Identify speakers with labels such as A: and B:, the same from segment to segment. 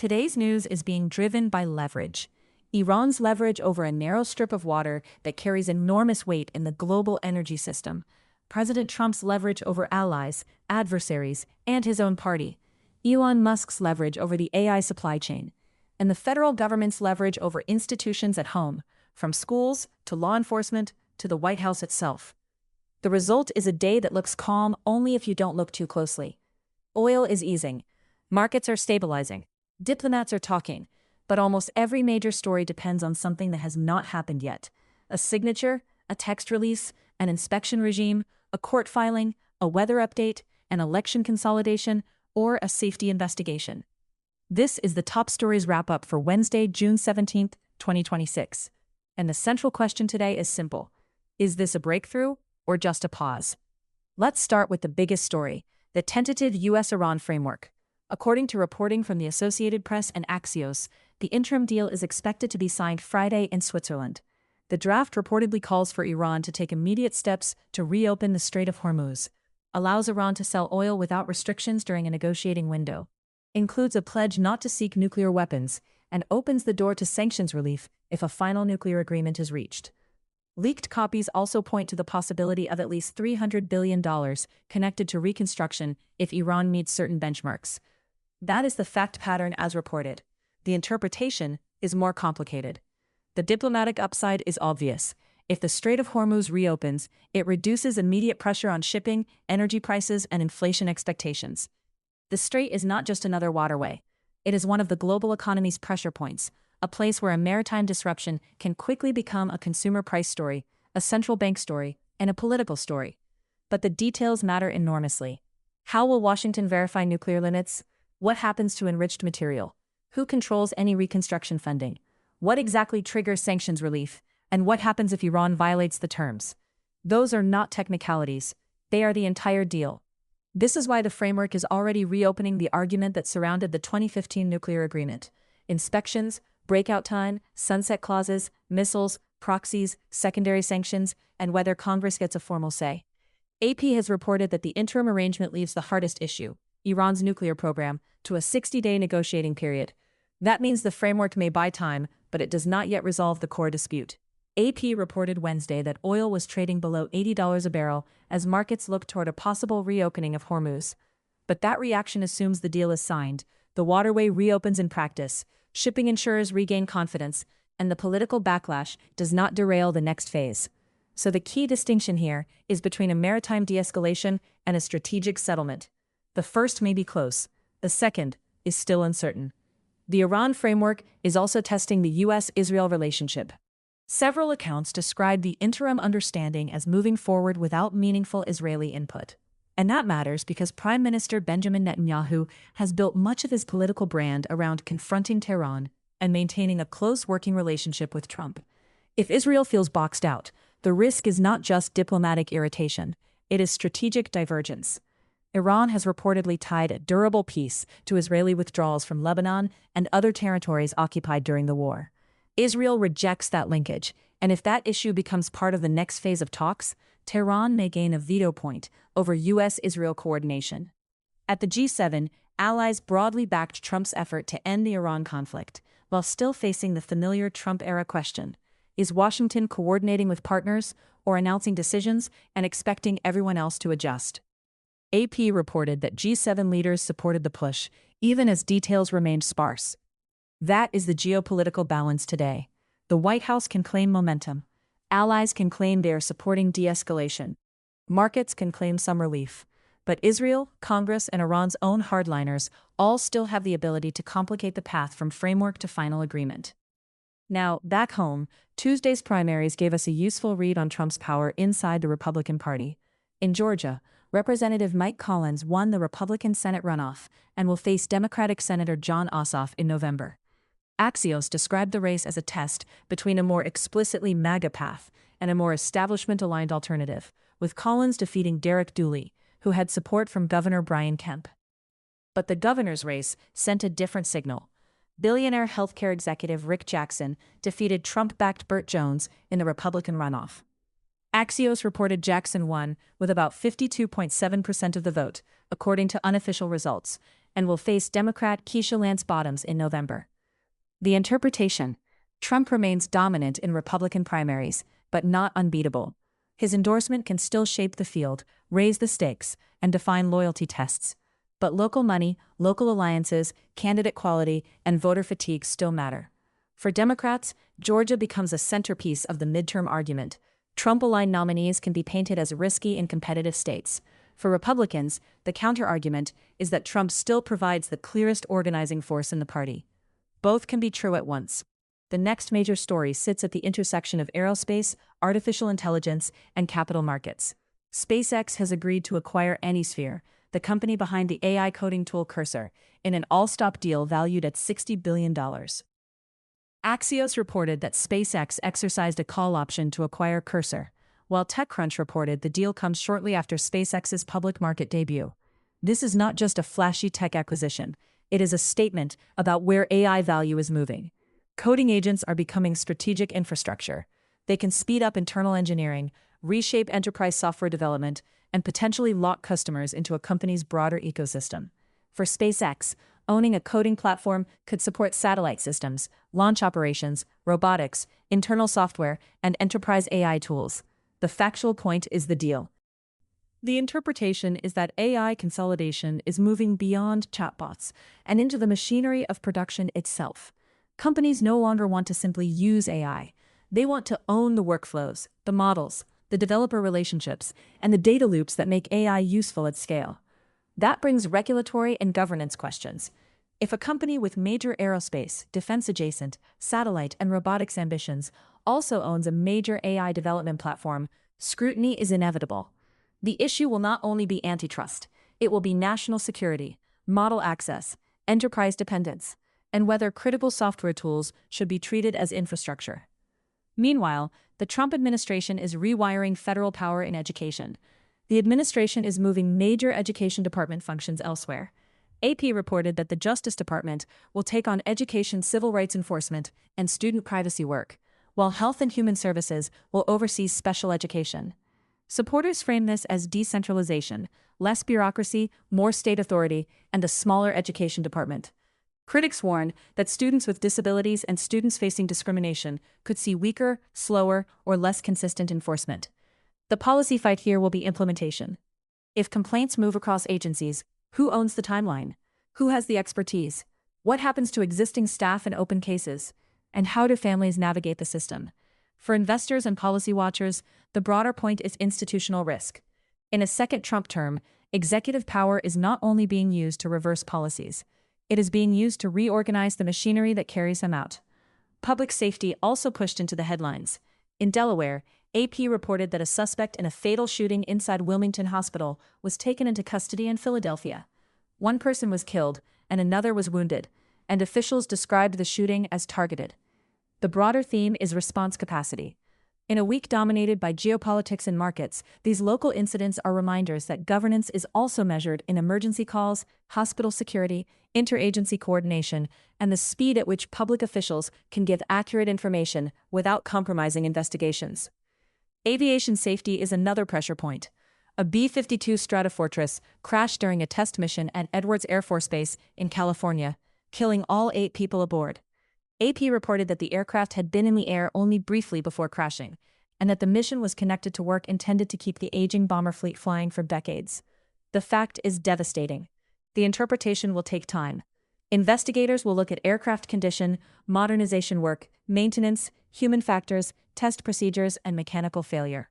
A: Today's news is being driven by leverage. Iran's leverage over a narrow strip of water that carries enormous weight in the global energy system. President Trump's leverage over allies, adversaries, and his own party. Elon Musk's leverage over the AI supply chain. And the federal government's leverage over institutions at home, from schools to law enforcement to the White House itself. The result is a day that looks calm only if you don't look too closely. Oil is easing. Markets are stabilizing. Diplomats are talking. But almost every major story depends on something that has not happened yet. A signature, a text release, an inspection regime, a court filing, a weather update, an election consolidation, or a safety investigation. This is the top stories wrap-up for Wednesday, June 17, 2026. And the central question today is simple. Is this a breakthrough or just a pause? Let's start with the biggest story, the tentative U.S. Iran framework. According to reporting from the Associated Press and Axios, the interim deal is expected to be signed Friday in Switzerland. The draft reportedly calls for Iran to take immediate steps to reopen the Strait of Hormuz, allows Iran to sell oil without restrictions during a negotiating window, includes a pledge not to seek nuclear weapons, and opens the door to sanctions relief if a final nuclear agreement is reached. Leaked copies also point to the possibility of at least $300 billion connected to reconstruction if Iran meets certain benchmarks. That is the fact pattern as reported. The interpretation is more complicated. The diplomatic upside is obvious. If the Strait of Hormuz reopens, it reduces immediate pressure on shipping, energy prices, and inflation expectations. The Strait is not just another waterway. It is one of the global economy's pressure points, a place where a maritime disruption can quickly become a consumer price story, a central bank story, and a political story. But the details matter enormously. How will Washington verify nuclear limits? What happens to enriched material? Who controls any reconstruction funding? What exactly triggers sanctions relief? And what happens if Iran violates the terms? Those are not technicalities. They are the entire deal. This is why the framework is already reopening the argument that surrounded the 2015 nuclear agreement. Inspections, breakout time, sunset clauses, missiles, proxies, secondary sanctions, and whether Congress gets a formal say. AP has reported that the interim arrangement leaves the hardest issue, Iran's nuclear program, to a 60-day negotiating period. That means the framework may buy time, but it does not yet resolve the core dispute. AP reported Wednesday that oil was trading below $80 a barrel as markets look toward a possible reopening of Hormuz. But that reaction assumes the deal is signed, the waterway reopens in practice, shipping insurers regain confidence, and the political backlash does not derail the next phase. So the key distinction here is between a maritime de-escalation and a strategic settlement. The first may be close, the second is still uncertain. The Iran framework is also testing the U.S.-Israel relationship. Several accounts describe the interim understanding as moving forward without meaningful Israeli input. And that matters because Prime Minister Benjamin Netanyahu has built much of his political brand around confronting Tehran and maintaining a close working relationship with Trump. If Israel feels boxed out, the risk is not just diplomatic irritation, it is strategic divergence. Iran has reportedly tied a durable peace to Israeli withdrawals from Lebanon and other territories occupied during the war. Israel rejects that linkage, and if that issue becomes part of the next phase of talks, Tehran may gain a veto point over U.S.-Israel coordination. At the G7, allies broadly backed Trump's effort to end the Iran conflict, while still facing the familiar Trump-era question: is Washington coordinating with partners or announcing decisions and expecting everyone else to adjust? AP reported that G7 leaders supported the push, even as details remained sparse. That is the geopolitical balance today. The White House can claim momentum. Allies can claim they are supporting de-escalation. Markets can claim some relief. But Israel, Congress, and Iran's own hardliners all still have the ability to complicate the path from framework to final agreement. Now, back home, Tuesday's primaries gave us a useful read on Trump's power inside the Republican Party. In Georgia, Representative Mike Collins won the Republican Senate runoff and will face Democratic Senator Jon Ossoff in November. Axios described the race as a test between a more explicitly MAGA path and a more establishment-aligned alternative, with Collins defeating Derek Dooley, who had support from Governor Brian Kemp. But the governor's race sent a different signal. Billionaire healthcare executive Rick Jackson defeated Trump-backed Burt Jones in the Republican runoff. Axios reported Jackson won with about 52.7% of the vote, according to unofficial results, and will face Democrat Keisha Lance Bottoms in November. The interpretation: Trump remains dominant in Republican primaries, but not unbeatable. His endorsement can still shape the field, raise the stakes, and define loyalty tests. But local money, local alliances, candidate quality, and voter fatigue still matter. For Democrats, Georgia becomes a centerpiece of the midterm argument. Trump-aligned nominees can be painted as risky in competitive states. For Republicans, the counter-argument is that Trump still provides the clearest organizing force in the party. Both can be true at once. The next major story sits at the intersection of aerospace, artificial intelligence, and capital markets. SpaceX has agreed to acquire Anysphere, the company behind the AI coding tool Cursor, in an all-stop deal valued at $60 billion. Axios reported that SpaceX exercised a call option to acquire Cursor, while TechCrunch reported the deal comes shortly after SpaceX's public market debut. This is not just a flashy tech acquisition, it is a statement about where AI value is moving. Coding agents are becoming strategic infrastructure. They can speed up internal engineering, reshape enterprise software development, and potentially lock customers into a company's broader ecosystem. For SpaceX, owning a coding platform could support satellite systems, launch operations, robotics, internal software, and enterprise AI tools. The factual point is the deal. The interpretation is that AI consolidation is moving beyond chatbots and into the machinery of production itself. Companies no longer want to simply use AI. They want to own the workflows, the models, the developer relationships, and the data loops that make AI useful at scale. That brings regulatory and governance questions. If a company with major aerospace, defense-adjacent, satellite, and robotics ambitions also owns a major AI development platform, scrutiny is inevitable. The issue will not only be antitrust, it will be national security, model access, enterprise dependence, and whether critical software tools should be treated as infrastructure. Meanwhile, the Trump administration is rewiring federal power in education. The administration is moving major education department functions elsewhere. AP reported that the Justice Department will take on education civil rights enforcement and student privacy work, while Health and Human Services will oversee special education. Supporters frame this as decentralization, less bureaucracy, more state authority, and a smaller education department. Critics warn that students with disabilities and students facing discrimination could see weaker, slower, or less consistent enforcement. The policy fight here will be implementation. If complaints move across agencies, who owns the timeline? Who has the expertise? What happens to existing staff in open cases? And how do families navigate the system? For investors and policy watchers, the broader point is institutional risk. In a second Trump term, executive power is not only being used to reverse policies, it is being used to reorganize the machinery that carries them out. Public safety also pushed into the headlines. In Delaware, AP reported that a suspect in a fatal shooting inside Wilmington Hospital was taken into custody in Philadelphia. One person was killed, and another was wounded, and officials described the shooting as targeted. The broader theme is response capacity. In a week dominated by geopolitics and markets, these local incidents are reminders that governance is also measured in emergency calls, hospital security, interagency coordination, and the speed at which public officials can give accurate information without compromising investigations. Aviation safety is another pressure point. A B-52 Stratofortress crashed during a test mission at Edwards Air Force Base in California, killing all 8 people aboard. AP reported that the aircraft had been in the air only briefly before crashing, and that the mission was connected to work intended to keep the aging bomber fleet flying for decades. The fact is devastating. The interpretation will take time. Investigators will look at aircraft condition, modernization work, maintenance, human factors, test procedures, and mechanical failure.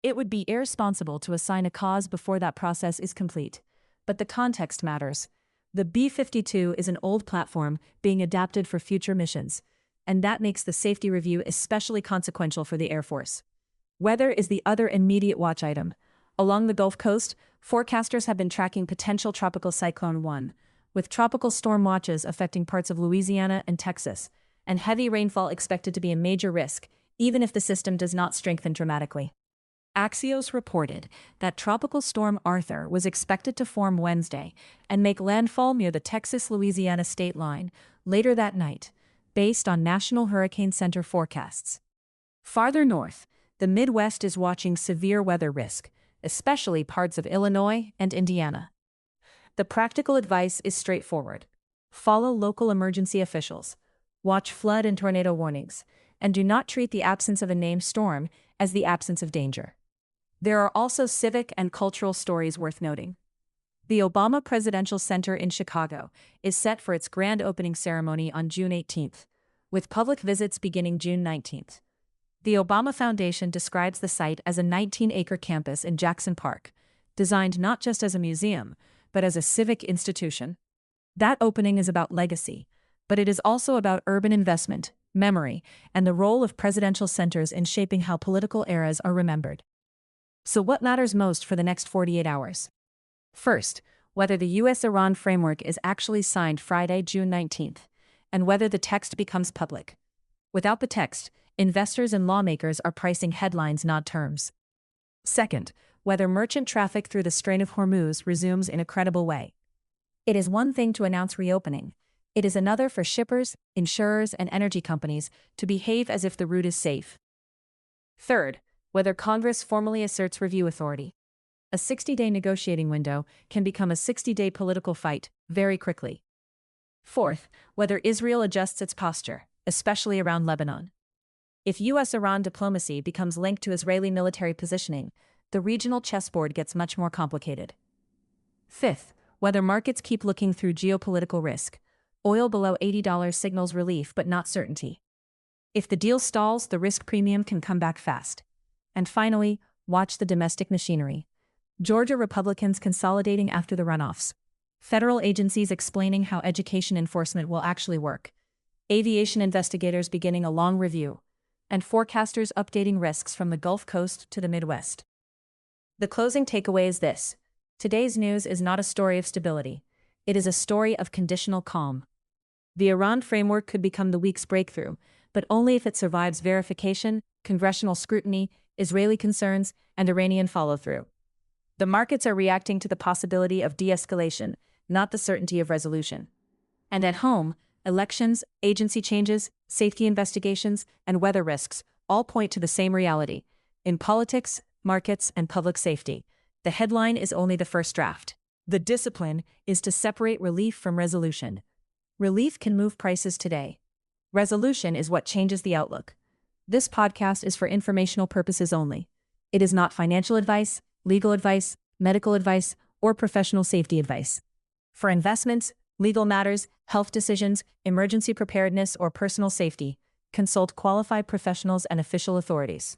A: It would be irresponsible to assign a cause before that process is complete. But the context matters. The B-52 is an old platform being adapted for future missions, and that makes the safety review especially consequential for the Air Force. Weather is the other immediate watch item. Along the Gulf Coast, forecasters have been tracking potential tropical cyclone 1, with tropical storm watches affecting parts of Louisiana and Texas, and heavy rainfall expected to be a major risk, even if the system does not strengthen dramatically. Axios reported that Tropical Storm Arthur was expected to form Wednesday and make landfall near the Texas-Louisiana state line later that night, based on National Hurricane Center forecasts. Farther north, the Midwest is watching severe weather risk, especially parts of Illinois and Indiana. The practical advice is straightforward. Follow local emergency officials. Watch flood and tornado warnings, and do not treat the absence of a named storm as the absence of danger. There are also civic and cultural stories worth noting. The Obama Presidential Center in Chicago is set for its grand opening ceremony on June 18th, with public visits beginning June 19th. The Obama Foundation describes the site as a 19-acre campus in Jackson Park, designed not just as a museum, but as a civic institution. That opening is about legacy, but it is also about urban investment, memory, and the role of presidential centers in shaping how political eras are remembered. So what matters most for the next 48 hours? First, whether the U.S. Iran framework is actually signed Friday, June 19th, and whether the text becomes public. Without the text, investors and lawmakers are pricing headlines, not terms. Second, whether merchant traffic through the Strait of Hormuz resumes in a credible way. It is one thing to announce reopening. It is another for shippers, insurers, and energy companies to behave as if the route is safe. Third, whether Congress formally asserts review authority. A 60-day negotiating window can become a 60-day political fight very quickly. Fourth, whether Israel adjusts its posture, especially around Lebanon. If U.S. Iran diplomacy becomes linked to Israeli military positioning, the regional chessboard gets much more complicated. Fifth, whether markets keep looking through geopolitical risk. Oil below $80 signals relief but not certainty. If the deal stalls, the risk premium can come back fast. And finally, watch the domestic machinery. Georgia Republicans consolidating after the runoffs. Federal agencies explaining how education enforcement will actually work. Aviation investigators beginning a long review. And forecasters updating risks from the Gulf Coast to the Midwest. The closing takeaway is this. Today's news is not a story of stability. It is a story of conditional calm. The Iran framework could become the week's breakthrough, but only if it survives verification, congressional scrutiny, Israeli concerns, and Iranian follow-through. The markets are reacting to the possibility of de-escalation, not the certainty of resolution. And at home, elections, agency changes, safety investigations, and weather risks all point to the same reality. In politics, markets, and public safety, the headline is only the first draft. The discipline is to separate relief from resolution. Relief can move prices today. Resolution is what changes the outlook. This podcast is for informational purposes only. It is not financial advice, legal advice, medical advice, or professional safety advice. For investments, legal matters, health decisions, emergency preparedness, or personal safety, consult qualified professionals and official authorities.